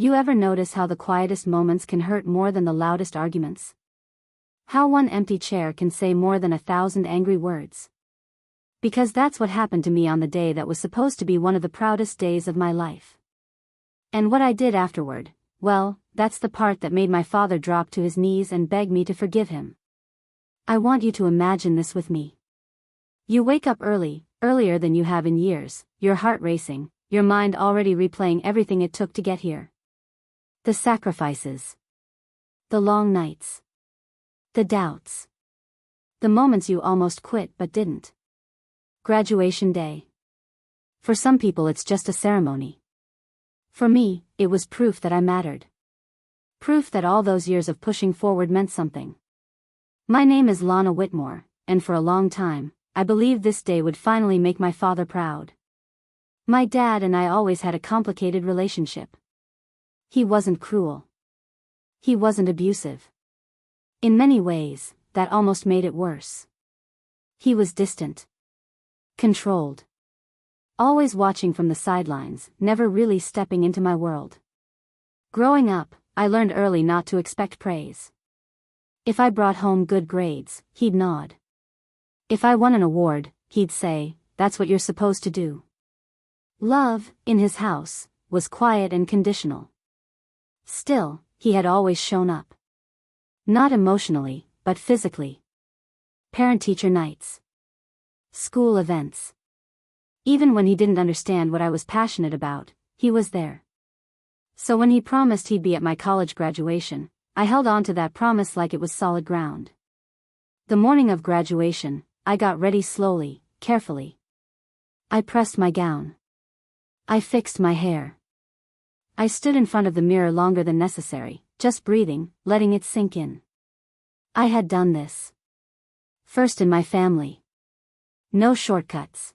You ever notice how the quietest moments can hurt more than the loudest arguments? How one empty chair can say more than 1,000 angry words? Because that's what happened to me on the day that was supposed to be one of the proudest days of my life. And what I did afterward, well, that's the part that made my father drop to his knees and beg me to forgive him. I want you to imagine this with me. You wake up early, earlier than you have in years, your heart racing, your mind already replaying everything it took to get here. The sacrifices. The long nights. The doubts. The moments you almost quit but didn't. Graduation day. For some people it's just a ceremony. For me, it was proof that I mattered. Proof that all those years of pushing forward meant something. My name is Lana Whitmore, and for a long time, I believed this day would finally make my father proud. My dad and I always had a complicated relationship. He wasn't cruel. He wasn't abusive. In many ways, that almost made it worse. He was distant. Controlled. Always watching from the sidelines, never really stepping into my world. Growing up, I learned early not to expect praise. If I brought home good grades, he'd nod. If I won an award, he'd say, "That's what you're supposed to do." Love, in his house, was quiet and conditional. Still, he had always shown up. Not emotionally, but physically. Parent-teacher nights. School events. Even when he didn't understand what I was passionate about, he was there. So when he promised he'd be at my college graduation, I held on to that promise like it was solid ground. The morning of graduation, I got ready slowly, carefully. I pressed my gown. I fixed my hair. I stood in front of the mirror longer than necessary, just breathing, letting it sink in. I had done this. First in my family. No shortcuts.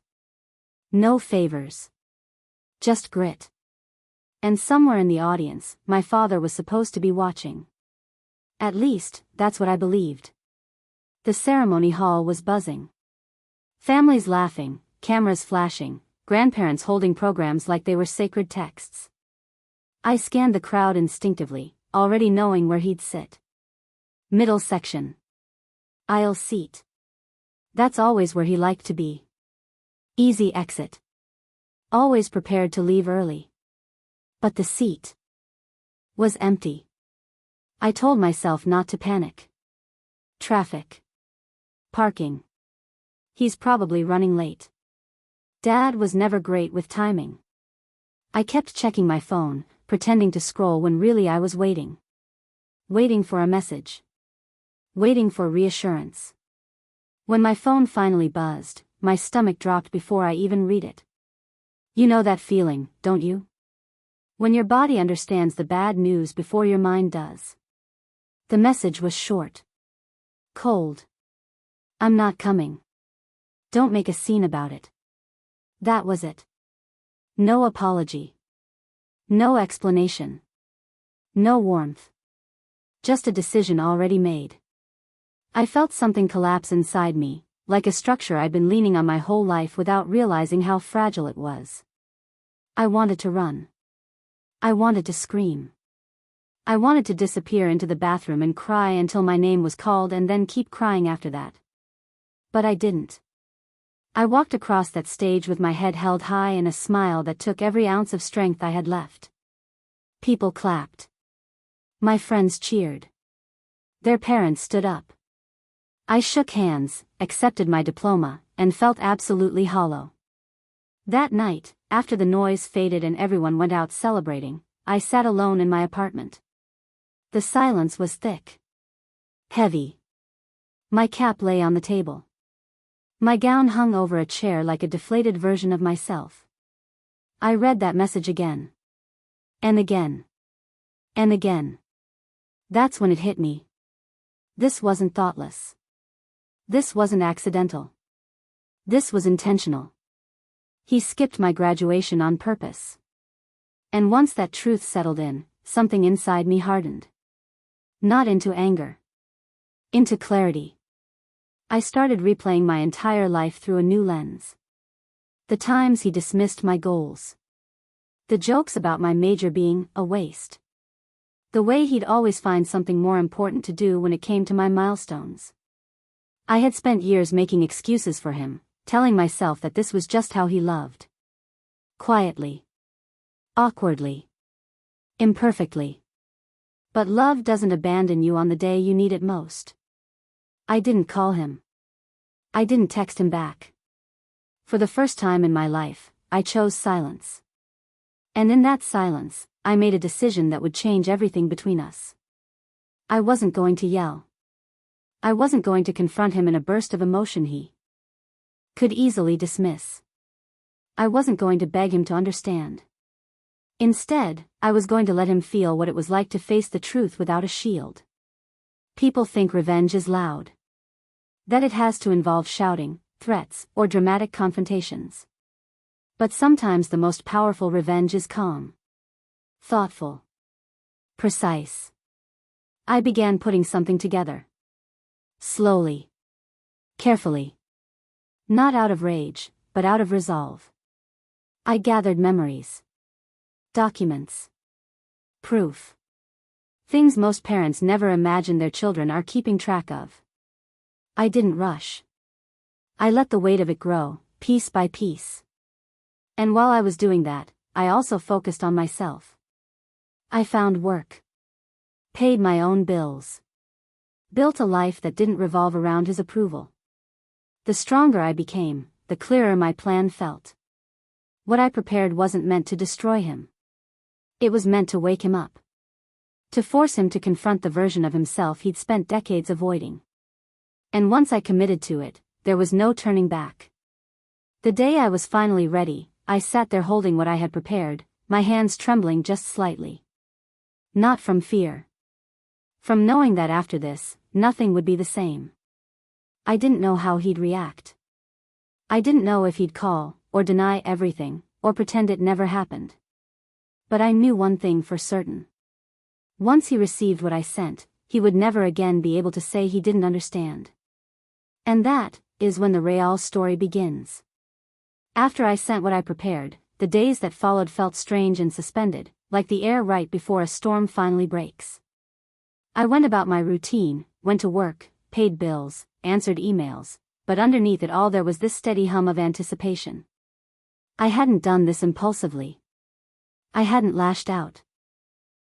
No favors. Just grit. And somewhere in the audience, my father was supposed to be watching. At least, that's what I believed. The ceremony hall was buzzing. Families laughing, cameras flashing, grandparents holding programs like they were sacred texts. I scanned the crowd instinctively, already knowing where he'd sit. Middle section. Aisle seat. That's always where he liked to be. Easy exit. Always prepared to leave early. But the seat was empty. I told myself not to panic. Traffic. Parking. He's probably running late. Dad was never great with timing. I kept checking my phone, pretending to scroll when really I was waiting. Waiting for a message. Waiting for reassurance. When my phone finally buzzed, my stomach dropped before I even read it. You know that feeling, don't you? When your body understands the bad news before your mind does. The message was short. Cold. I'm not coming. Don't make a scene about it. That was it. No apology. No explanation. No warmth. Just a decision already made. I felt something collapse inside me, like a structure I'd been leaning on my whole life without realizing how fragile it was. I wanted to run. I wanted to scream. I wanted to disappear into the bathroom and cry until my name was called and then keep crying after that. But I didn't. I walked across that stage with my head held high and a smile that took every ounce of strength I had left. People clapped. My friends cheered. Their parents stood up. I shook hands, accepted my diploma, and felt absolutely hollow. That night, after the noise faded and everyone went out celebrating, I sat alone in my apartment. The silence was thick. Heavy. My cap lay on the table. My gown hung over a chair like a deflated version of myself. I read that message again. And again. And again. That's when it hit me. This wasn't thoughtless. This wasn't accidental. This was intentional. He skipped my graduation on purpose. And once that truth settled in, something inside me hardened. Not into anger. Into clarity. I started replaying my entire life through a new lens. The times he dismissed my goals. The jokes about my major being a waste. The way he'd always find something more important to do when it came to my milestones. I had spent years making excuses for him, telling myself that this was just how he loved. Quietly. Awkwardly. Imperfectly. But love doesn't abandon you on the day you need it most. I didn't call him. I didn't text him back. For the first time in my life, I chose silence. And in that silence, I made a decision that would change everything between us. I wasn't going to yell. I wasn't going to confront him in a burst of emotion he could easily dismiss. I wasn't going to beg him to understand. Instead, I was going to let him feel what it was like to face the truth without a shield. People think revenge is loud. That it has to involve shouting, threats, or dramatic confrontations. But sometimes the most powerful revenge is calm. Thoughtful. Precise. I began putting something together. Slowly. Carefully. Not out of rage, but out of resolve. I gathered memories. Documents. Proof. Things most parents never imagine their children are keeping track of. I didn't rush. I let the weight of it grow, piece by piece. And while I was doing that, I also focused on myself. I found work. Paid my own bills. Built a life that didn't revolve around his approval. The stronger I became, the clearer my plan felt. What I prepared wasn't meant to destroy him. It was meant to wake him up. To force him to confront the version of himself he'd spent decades avoiding. And once I committed to it, there was no turning back. The day I was finally ready, I sat there holding what I had prepared, my hands trembling just slightly. Not from fear. From knowing that after this, nothing would be the same. I didn't know how he'd react. I didn't know if he'd call, or deny everything, or pretend it never happened. But I knew one thing for certain. Once he received what I sent, he would never again be able to say he didn't understand. And that is when the real story begins. After I sent what I prepared, the days that followed felt strange and suspended, like the air right before a storm finally breaks. I went about my routine, went to work, paid bills, answered emails, but underneath it all there was this steady hum of anticipation. I hadn't done this impulsively. I hadn't lashed out.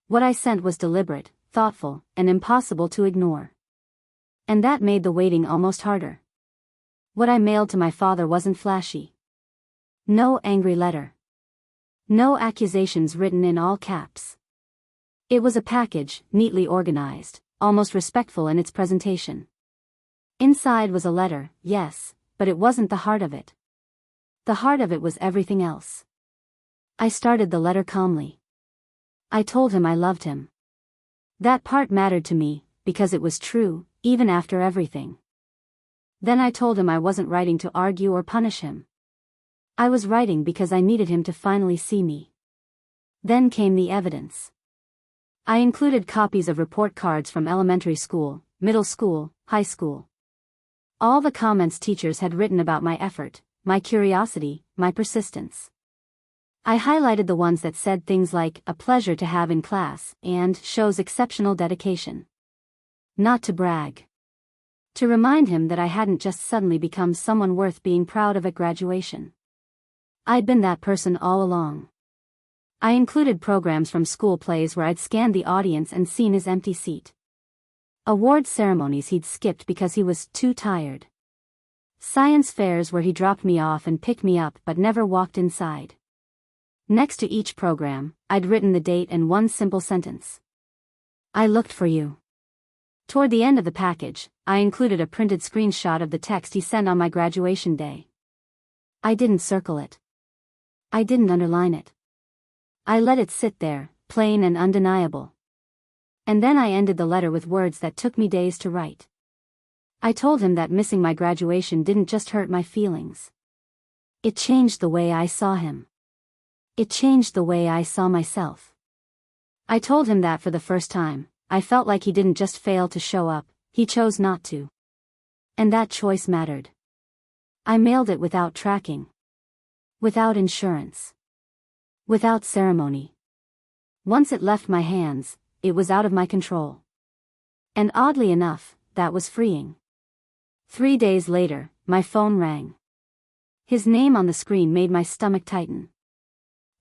What I sent was deliberate, thoughtful, and impossible to ignore. And that made the waiting almost harder. What I mailed to my father wasn't flashy. No angry letter. No accusations written in all caps. It was a package, neatly organized, almost respectful in its presentation. Inside was a letter, yes, but it wasn't the heart of it. The heart of it was everything else. I started the letter calmly. I told him I loved him. That part mattered to me, because it was true, even after everything. Then I told him I wasn't writing to argue or punish him. I was writing because I needed him to finally see me. Then came the evidence. I included copies of report cards from elementary school, middle school, high school. All the comments teachers had written about my effort, my curiosity, my persistence. I highlighted the ones that said things like, a pleasure to have in class, and shows exceptional dedication. Not to brag. To remind him that I hadn't just suddenly become someone worth being proud of at graduation. I'd been that person all along. I included programs from school plays where I'd scanned the audience and seen his empty seat. Award ceremonies he'd skipped because he was too tired. Science fairs where he dropped me off and picked me up but never walked inside. Next to each program, I'd written the date and one simple sentence. I looked for you. Toward the end of the package, I included a printed screenshot of the text he sent on my graduation day. I didn't circle it. I didn't underline it. I let it sit there, plain and undeniable. And then I ended the letter with words that took me days to write. I told him that missing my graduation didn't just hurt my feelings. It changed the way I saw him. It changed the way I saw myself. I told him that for the first time, I felt like he didn't just fail to show up, he chose not to. And that choice mattered. I mailed it without tracking. Without insurance. Without ceremony. Once it left my hands, it was out of my control. And oddly enough, that was freeing. 3 days later, my phone rang. His name on the screen made my stomach tighten.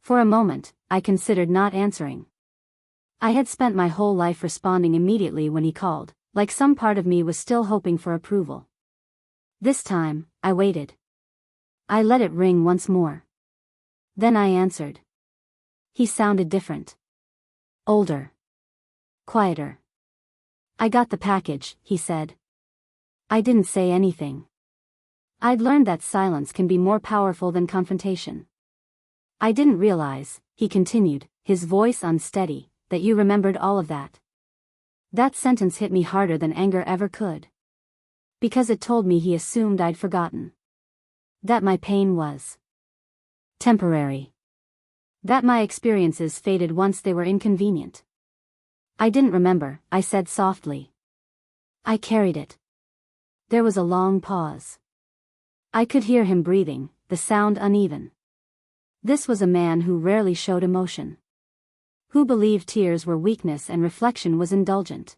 For a moment, I considered not answering. I had spent my whole life responding immediately when he called, like some part of me was still hoping for approval. This time, I waited. I let it ring once more. Then I answered. He sounded different. Older. Quieter. I got the package, he said. I didn't say anything. I'd learned that silence can be more powerful than confrontation. I didn't realize, he continued, his voice unsteady, that you remembered all of that. That sentence hit me harder than anger ever could. Because it told me he assumed I'd forgotten. That my pain was temporary. That my experiences faded once they were inconvenient. I didn't remember, I said softly. I carried it. There was a long pause. I could hear him breathing, the sound uneven. This was a man who rarely showed emotion. Who believed tears were weakness and reflection was indulgent.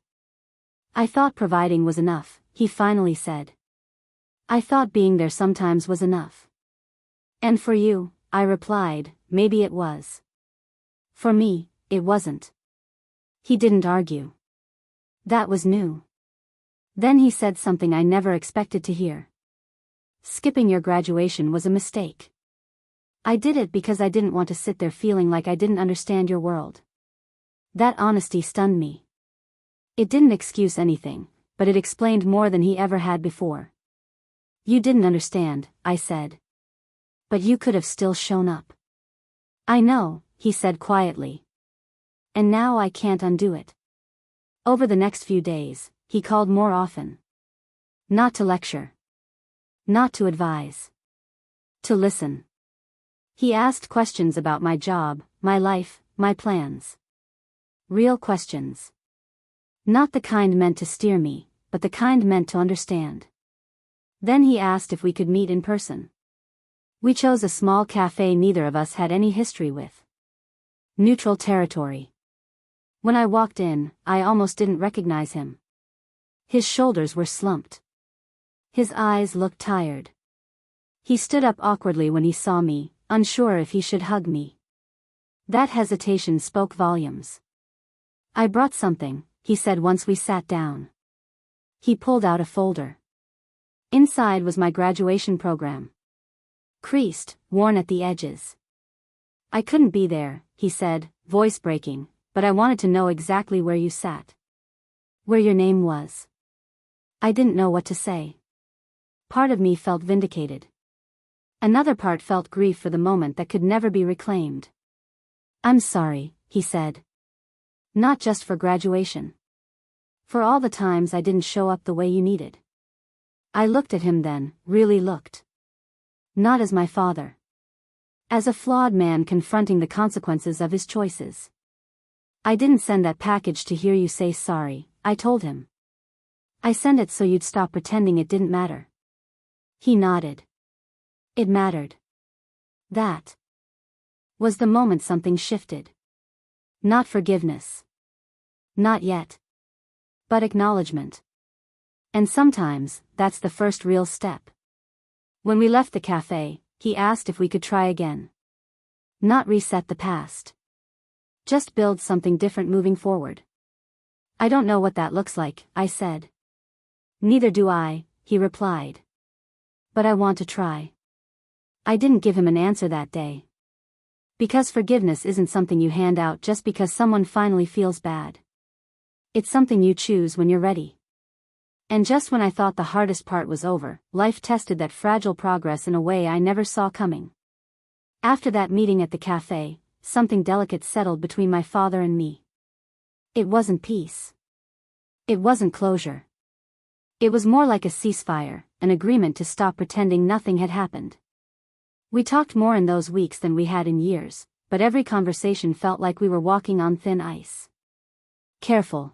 I thought providing was enough, he finally said. I thought being there sometimes was enough. And for you, I replied, maybe it was. For me, it wasn't. He didn't argue. That was new. Then he said something I never expected to hear. Skipping your graduation was a mistake. I did it because I didn't want to sit there feeling like I didn't understand your world. That honesty stunned me. It didn't excuse anything, but it explained more than he ever had before. You didn't understand, I said. But you could have still shown up. I know, he said quietly. And now I can't undo it. Over the next few days, he called more often. Not to lecture. Not to advise. To listen. He asked questions about my job, my life, my plans. Real questions. Not the kind meant to steer me, but the kind meant to understand. Then he asked if we could meet in person. We chose a small cafe neither of us had any history with. Neutral territory. When I walked in, I almost didn't recognize him. His shoulders were slumped. His eyes looked tired. He stood up awkwardly when he saw me, unsure if he should hug me. That hesitation spoke volumes. I brought something, he said once we sat down. He pulled out a folder. Inside was my graduation program. Creased, worn at the edges. I couldn't be there, he said, voice breaking, but I wanted to know exactly where you sat. Where your name was. I didn't know what to say. Part of me felt vindicated. Another part felt grief for the moment that could never be reclaimed. I'm sorry, he said. Not just for graduation. For all the times I didn't show up the way you needed. I looked at him then, really looked. Not as my father. As a flawed man confronting the consequences of his choices. I didn't send that package to hear you say sorry, I told him. I sent it so you'd stop pretending it didn't matter. He nodded. It mattered. That was the moment something shifted. Not forgiveness. Not yet. But acknowledgement. And sometimes, that's the first real step. When we left the cafe, he asked if we could try again. Not reset the past. Just build something different moving forward. I don't know what that looks like, I said. Neither do I, he replied. But I want to try. I didn't give him an answer that day. Because forgiveness isn't something you hand out just because someone finally feels bad. It's something you choose when you're ready. And just when I thought the hardest part was over, life tested that fragile progress in a way I never saw coming. After that meeting at the cafe, something delicate settled between my father and me. It wasn't peace. It wasn't closure. It was more like a ceasefire, an agreement to stop pretending nothing had happened. We talked more in those weeks than we had in years, but every conversation felt like we were walking on thin ice. Careful.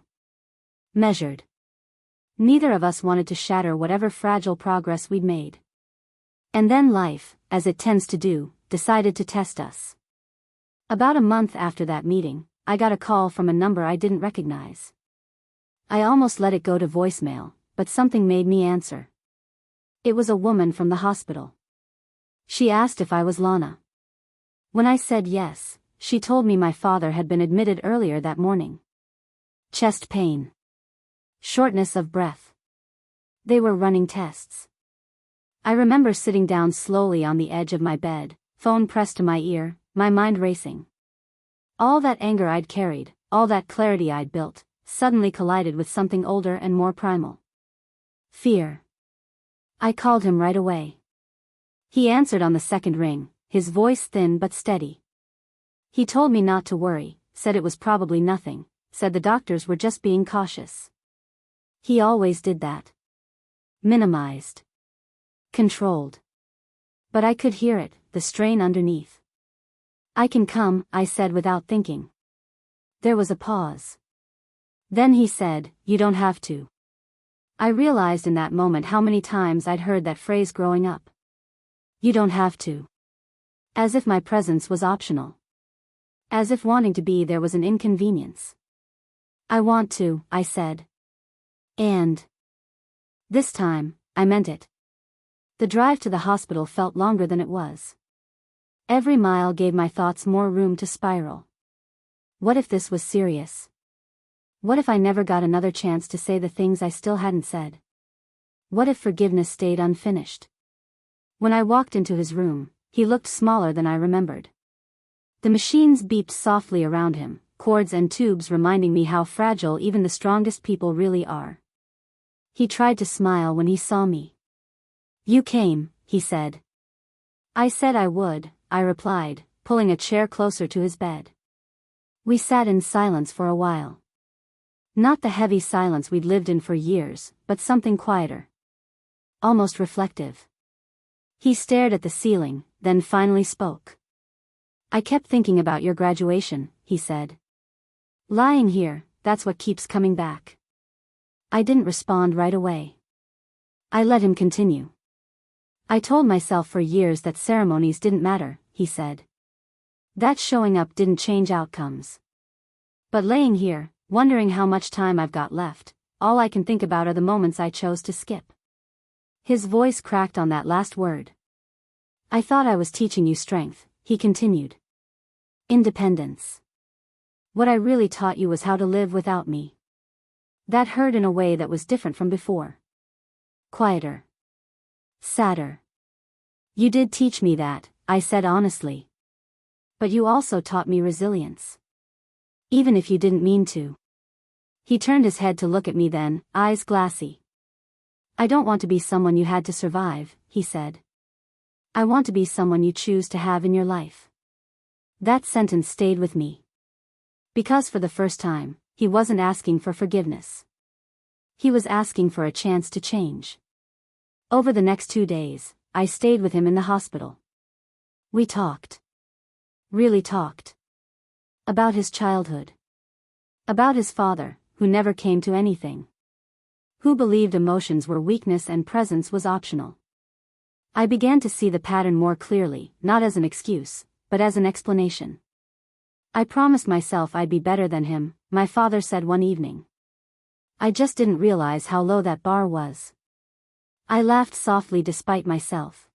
Measured. Neither of us wanted to shatter whatever fragile progress we'd made. And then life, as it tends to do, decided to test us. About a month after that meeting, I got a call from a number I didn't recognize. I almost let it go to voicemail, but something made me answer. It was a woman from the hospital. She asked if I was Lana. When I said yes, she told me my father had been admitted earlier that morning. Chest pain. Shortness of breath. They were running tests. I remember sitting down slowly on the edge of my bed, phone pressed to my ear, my mind racing. All that anger I'd carried, all that clarity I'd built, suddenly collided with something older and more primal. Fear. I called him right away. He answered on the second ring, his voice thin but steady. He told me not to worry, said it was probably nothing, said the doctors were just being cautious. He always did that. Minimized. Controlled. But I could hear it, the strain underneath. I can come, I said without thinking. There was a pause. Then he said, you don't have to. I realized in that moment how many times I'd heard that phrase growing up. You don't have to. As if my presence was optional. As if wanting to be there was an inconvenience. I want to, I said. And this time, I meant it. The drive to the hospital felt longer than it was. Every mile gave my thoughts more room to spiral. What if this was serious? What if I never got another chance to say the things I still hadn't said? What if forgiveness stayed unfinished? When I walked into his room, he looked smaller than I remembered. The machines beeped softly around him, cords and tubes reminding me how fragile even the strongest people really are. He tried to smile when he saw me. You came, he said. I said I would, I replied, pulling a chair closer to his bed. We sat in silence for a while. Not the heavy silence we'd lived in for years, but something quieter. Almost reflective. He stared at the ceiling, then finally spoke. I kept thinking about your graduation, he said. Lying here, that's what keeps coming back. I didn't respond right away. I let him continue. I told myself for years that ceremonies didn't matter, he said. That showing up didn't change outcomes. But laying here, wondering how much time I've got left, all I can think about are the moments I chose to skip. His voice cracked on that last word. I thought I was teaching you strength, he continued. Independence. What I really taught you was how to live without me. That hurt in a way that was different from before. Quieter. Sadder. You did teach me that, I said honestly. But you also taught me resilience. Even if you didn't mean to. He turned his head to look at me then, eyes glassy. I don't want to be someone you had to survive, he said. I want to be someone you choose to have in your life. That sentence stayed with me. Because for the first time, he wasn't asking for forgiveness. He was asking for a chance to change. Over the next 2 days, I stayed with him in the hospital. We talked. Really talked. About his childhood. About his father, who never came to anything. Who believed emotions were weakness and presence was optional. I began to see the pattern more clearly, not as an excuse, but as an explanation. I promised myself I'd be better than him, my father said one evening. I just didn't realize how low that bar was. I laughed softly despite myself.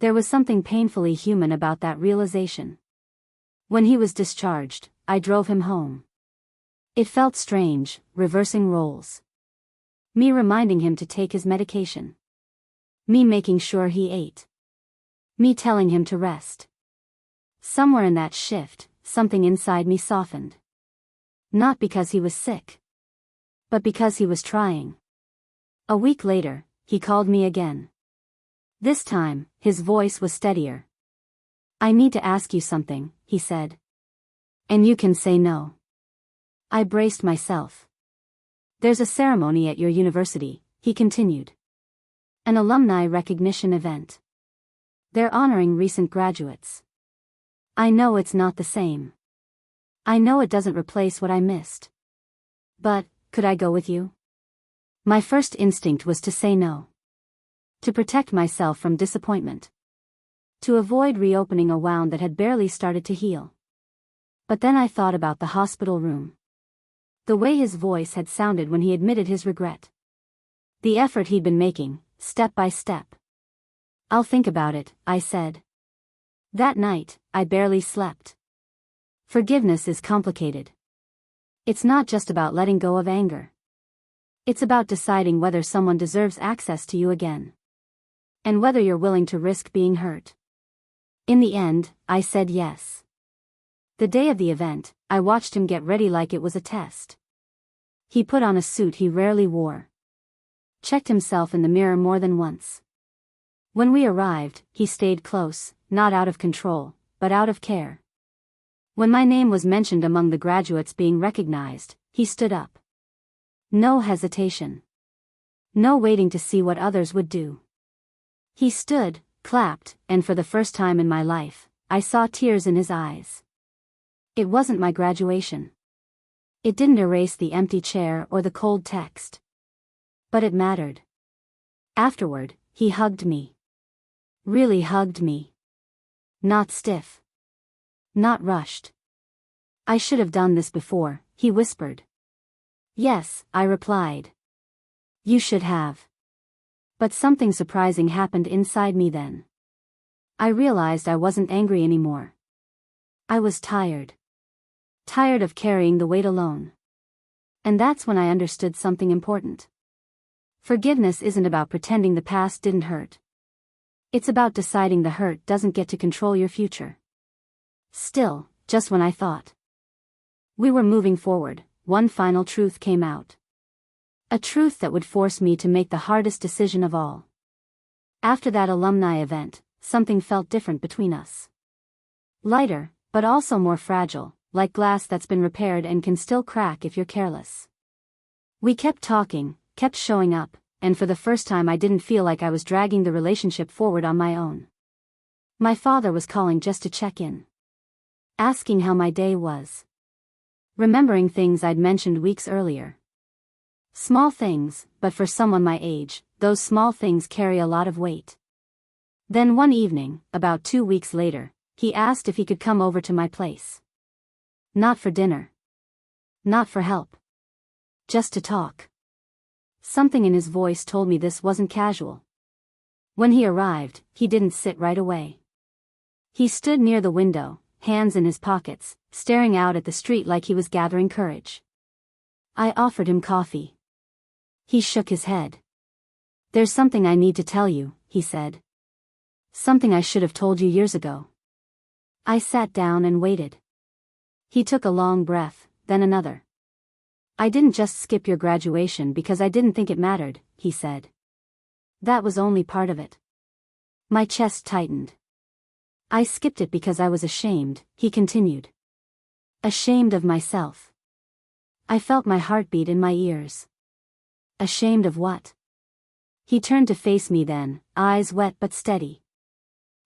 There was something painfully human about that realization. When he was discharged, I drove him home. It felt strange, reversing roles. Me reminding him to take his medication. Me making sure he ate. Me telling him to rest. Somewhere in that shift, something inside me softened. Not because he was sick. But because he was trying. A week later, he called me again. This time, his voice was steadier. I need to ask you something, he said. And you can say no. I braced myself. There's a ceremony at your university, he continued. An alumni recognition event. They're honoring recent graduates. I know it's not the same. I know it doesn't replace what I missed. But, could I go with you? My first instinct was to say no. To protect myself from disappointment. To avoid reopening a wound that had barely started to heal. But then I thought about the hospital room. The way his voice had sounded when he admitted his regret. The effort he'd been making, step by step. "I'll think about it," I said. That night, I barely slept. Forgiveness is complicated. It's not just about letting go of anger. It's about deciding whether someone deserves access to you again. And whether you're willing to risk being hurt. In the end, I said yes. The day of the event, I watched him get ready like it was a test. He put on a suit he rarely wore. Checked himself in the mirror more than once. When we arrived, he stayed close, not out of control, but out of care. When my name was mentioned among the graduates being recognized, he stood up. No hesitation. No waiting to see what others would do. He stood, clapped, and for the first time in my life, I saw tears in his eyes. It wasn't my graduation. It didn't erase the empty chair or the cold text. But it mattered. Afterward, he hugged me. Really hugged me. Not stiff. Not rushed. "I should have done this before," he whispered. "Yes," I replied. "You should have." But something surprising happened inside me then. I realized I wasn't angry anymore. I was tired. Tired of carrying the weight alone. And that's when I understood something important. Forgiveness isn't about pretending the past didn't hurt. It's about deciding the hurt doesn't get to control your future. Still, just when I thought we were moving forward, one final truth came out. A truth that would force me to make the hardest decision of all. After that alumni event, something felt different between us. Lighter, but also more fragile, like glass that's been repaired and can still crack if you're careless. We kept talking, kept showing up, and for the first time I didn't feel like I was dragging the relationship forward on my own. My father was calling just to check in. Asking how my day was. Remembering things I'd mentioned weeks earlier. Small things, but for someone my age, those small things carry a lot of weight. Then one evening, about 2 weeks later, he asked if he could come over to my place. Not for dinner. Not for help. Just to talk. Something in his voice told me this wasn't casual. When he arrived, he didn't sit right away. He stood near the window, hands in his pockets, staring out at the street like he was gathering courage. I offered him coffee. He shook his head. "There's something I need to tell you," he said. "Something I should have told you years ago." I sat down and waited. He took a long breath, then another. "I didn't just skip your graduation because I didn't think it mattered," he said. "That was only part of it." My chest tightened. "I skipped it because I was ashamed," he continued. Ashamed of myself. I felt my heartbeat in my ears. Ashamed of what? He turned to face me then, eyes wet but steady.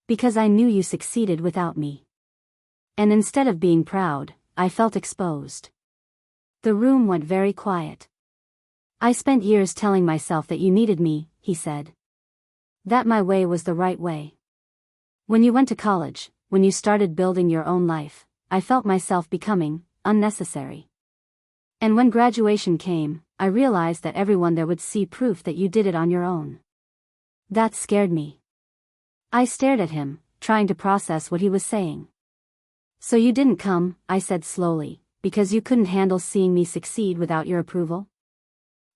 "Because I knew you succeeded without me." And instead of being proud, I felt exposed. The room went very quiet. "I spent years telling myself that you needed me," he said. "That my way was the right way. When you went to college, when you started building your own life, I felt myself becoming unnecessary. And when graduation came, I realized that everyone there would see proof that you did it on your own. That scared me." I stared at him, trying to process what he was saying. "So you didn't come," I said slowly, "because you couldn't handle seeing me succeed without your approval?"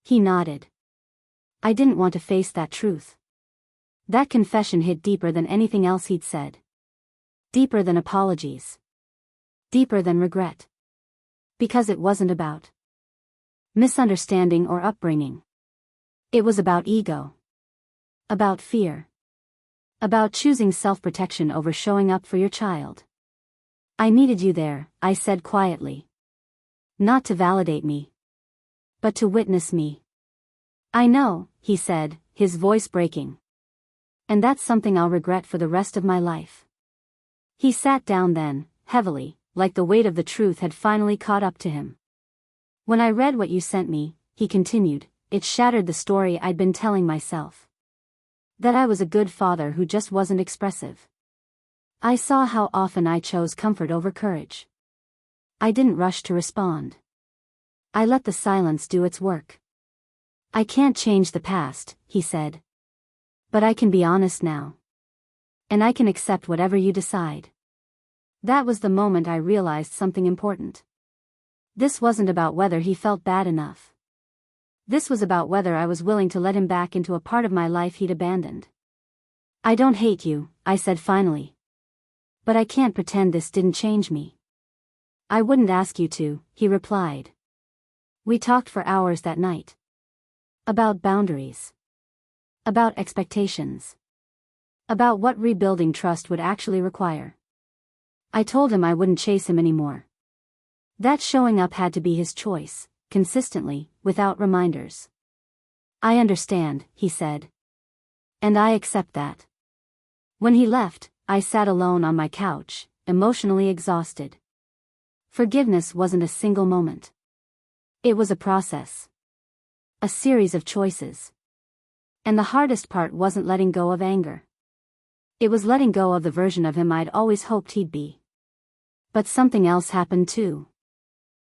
He nodded. I didn't want to face that truth. That confession hit deeper than anything else he'd said. Deeper than apologies. Deeper than regret. Because it wasn't about misunderstanding or upbringing. It was about ego. About fear. About choosing self-protection over showing up for your child. "I needed you there," I said quietly. "Not to validate me. But to witness me." "I know," he said, his voice breaking. "And that's something I'll regret for the rest of my life." He sat down then, heavily, like the weight of the truth had finally caught up to him. "When I read what you sent me," he continued, "it shattered the story I'd been telling myself. That I was a good father who just wasn't expressive. I saw how often I chose comfort over courage. I didn't rush to respond. I let the silence do its work. I can't change the past, he said. But I can be honest now. And I can accept whatever you decide. That was the moment I realized something important. This wasn't about whether he felt bad enough. This was about whether I was willing to let him back into a part of my life he'd abandoned. I don't hate you, I said finally. But I can't pretend this didn't change me. I wouldn't ask you to, he replied. We talked for hours that night. About boundaries. About expectations. About what rebuilding trust would actually require. I told him I wouldn't chase him anymore. That showing up had to be his choice, consistently, without reminders. I understand, he said. And I accept that. When he left, I sat alone on my couch, emotionally exhausted. Forgiveness wasn't a single moment. It was a process. A series of choices. And the hardest part wasn't letting go of anger. It was letting go of the version of him I'd always hoped he'd be. But something else happened too.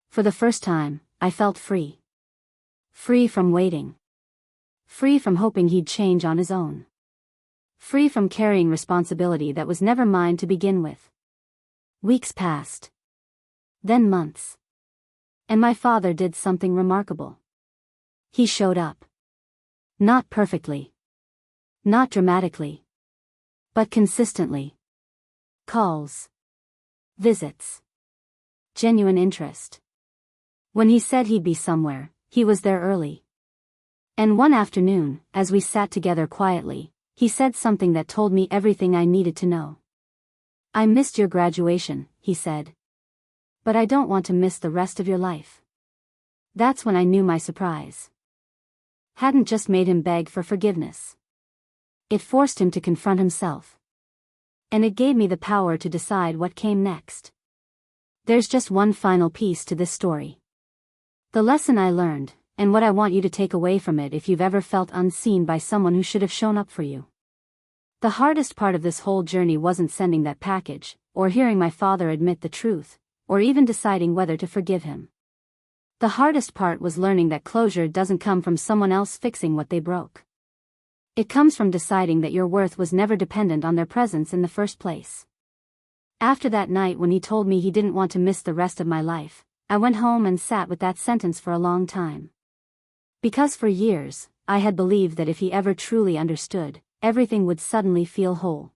For the first time, I felt free. Free from waiting. Free from hoping he'd change on his own. Free from carrying responsibility that was never mine to begin with. Weeks passed. Then months. And my father did something remarkable. He showed up. Not perfectly. Not dramatically. But consistently. Calls. Visits. Genuine interest. When he said he'd be somewhere, he was there early. And one afternoon, as we sat together quietly, he said something that told me everything I needed to know. I missed your graduation, he said. But I don't want to miss the rest of your life. That's when I knew my surprise hadn't just made him beg for forgiveness. It forced him to confront himself. And it gave me the power to decide what came next. There's just one final piece to this story. The lesson I learned, and what I want you to take away from it if you've ever felt unseen by someone who should have shown up for you. The hardest part of this whole journey wasn't sending that package, or hearing my father admit the truth, or even deciding whether to forgive him. The hardest part was learning that closure doesn't come from someone else fixing what they broke. It comes from deciding that your worth was never dependent on their presence in the first place. After that night when he told me he didn't want to miss the rest of my life, I went home and sat with that sentence for a long time. Because for years, I had believed that if he ever truly understood, everything would suddenly feel whole.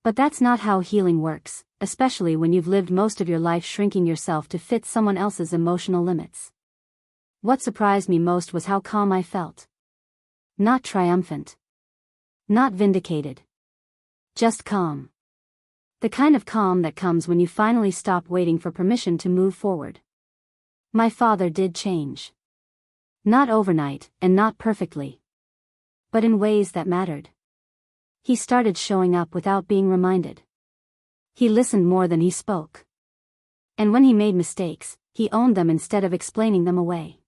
But that's not how healing works, especially when you've lived most of your life shrinking yourself to fit someone else's emotional limits. What surprised me most was how calm I felt. Not triumphant. Not vindicated. Just calm. The kind of calm that comes when you finally stop waiting for permission to move forward. My father did change. Not overnight, and not perfectly. But in ways that mattered. He started showing up without being reminded. He listened more than he spoke. And when he made mistakes, he owned them instead of explaining them away.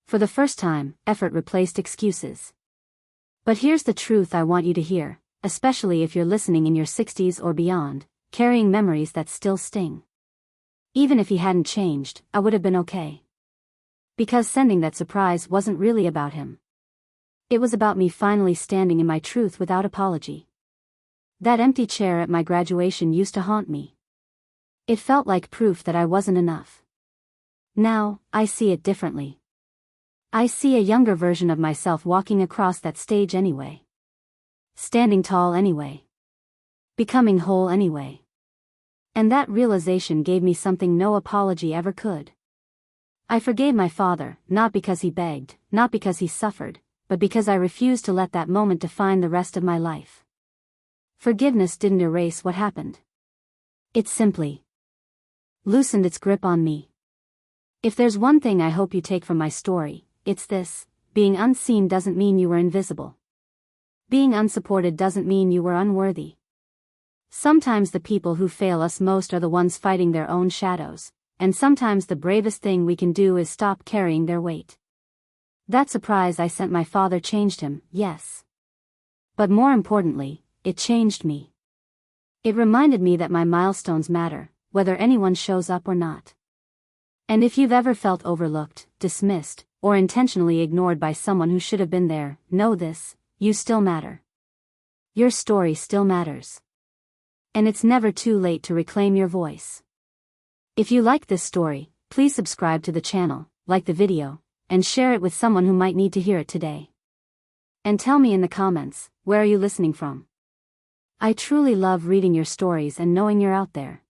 For the first time, effort replaced excuses. But here's the truth I want you to hear, especially if you're listening in your 60s or beyond, carrying memories that still sting. Even if he hadn't changed, I would have been okay. Because sending that surprise wasn't really about him. It was about me finally standing in my truth without apology. That empty chair at my graduation used to haunt me. It felt like proof that I wasn't enough. Now, I see it differently. I see a younger version of myself walking across that stage anyway. Standing tall anyway. Becoming whole anyway. And that realization gave me something no apology ever could. I forgave my father, not because he begged, not because he suffered, but because I refused to let that moment define the rest of my life. Forgiveness didn't erase what happened. It simply loosened its grip on me. If there's one thing I hope you take from my story, it's this: being unseen doesn't mean you were invisible. Being unsupported doesn't mean you were unworthy. Sometimes the people who fail us most are the ones fighting their own shadows, and sometimes the bravest thing we can do is stop carrying their weight. That surprise I sent my father changed him, yes. But more importantly, it changed me. It reminded me that my milestones matter, whether anyone shows up or not. And if you've ever felt overlooked, dismissed, or intentionally ignored by someone who should have been there, know this: you still matter. Your story still matters. And it's never too late to reclaim your voice. If you like this story, please subscribe to the channel, like the video, and share it with someone who might need to hear it today. And tell me in the comments, where are you listening from? I truly love reading your stories and knowing you're out there.